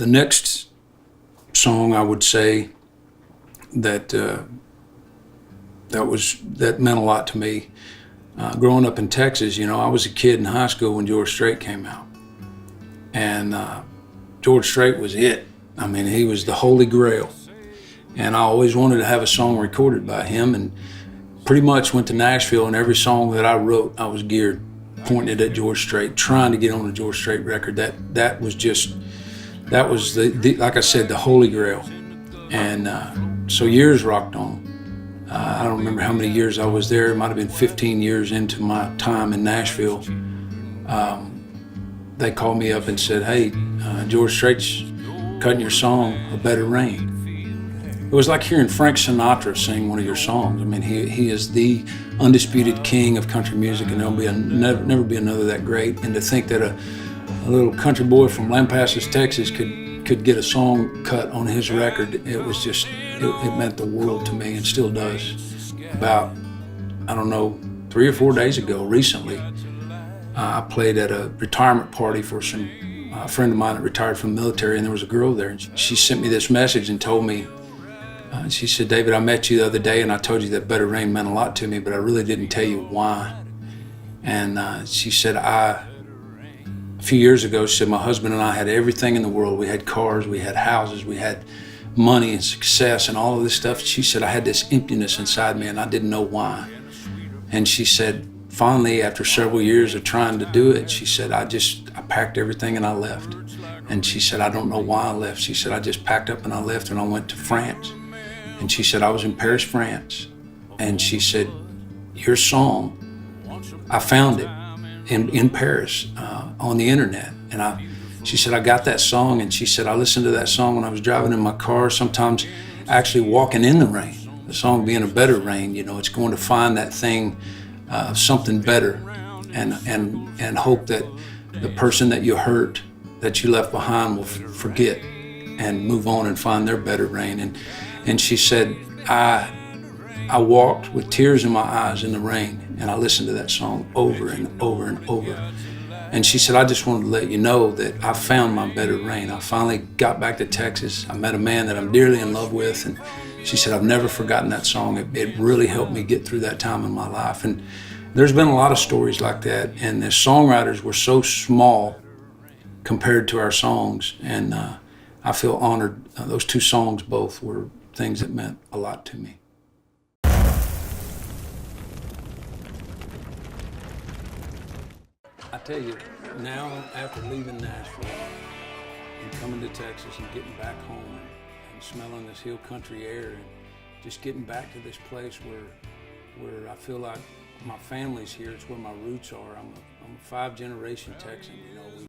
next song I would say that that meant a lot to me. Growing up in Texas, I was a kid in high school when George Strait came out, and George Strait was it. I mean, he was the Holy Grail, and I always wanted to have a song recorded by him. And pretty much went to Nashville, and every song that I wrote, I was geared, pointing it at George Strait, trying to get on a George Strait record. That was the like I said, the Holy Grail. And so years rocked on. I don't remember how many years I was there. It might have been 15 years into my time in Nashville. They called me up and said, "Hey, George Strait's cutting your song, A Better Rain." It was like hearing Frank Sinatra sing one of your songs. I mean, he is the undisputed king of country music, and there'll never be another that great. And to think that a little country boy from Lampasas, Texas could get a song cut on his record, it was just, it meant the world to me, and still does. About, I don't know, 3 or 4 days ago, recently, I played at a retirement party for a friend of mine that retired from the military, and there was a girl there, and she sent me this message and told me, she said, "David, I met you the other day and I told you that Better Rain meant a lot to me, but I really didn't tell you why." And she said, a few years ago, she said, "My husband and I had everything in the world. We had cars, we had houses, we had money and success and all of this stuff." She said, "I had this emptiness inside me and I didn't know why." And she said, finally, after several years of trying to do it, she said, I packed everything and I left. And she said, "I don't know why I left." She said, "I just packed up and I left and I went to France." And she said, "I was in Paris, France." And she said, "Your song, I found it in Paris on the internet." And she said, "I got that song." And she said, "I listened to that song when I was driving in my car, sometimes actually walking in the rain." The song being A Better Rain, it's going to find that thing, something better, and hope that the person that you hurt, that you left behind, will forget and move on and find their better rain. And she said, I walked with tears in my eyes in the rain, and I listened to that song over and over and over. And she said, "I just wanted to let you know that I found my better rain. I finally got back to Texas. I met a man that I'm dearly in love with." And she said, "I've never forgotten that song. It really helped me get through that time in my life." And there's been a lot of stories like that. And the songwriters were so small compared to our songs. And I feel honored. Those two songs both were things that meant a lot to me. I tell you, now after leaving Nashville and coming to Texas and getting back home and smelling this hill country air and just getting back to this place where I feel like my family's here, it's where my roots are. I'm a 5-generation Texan,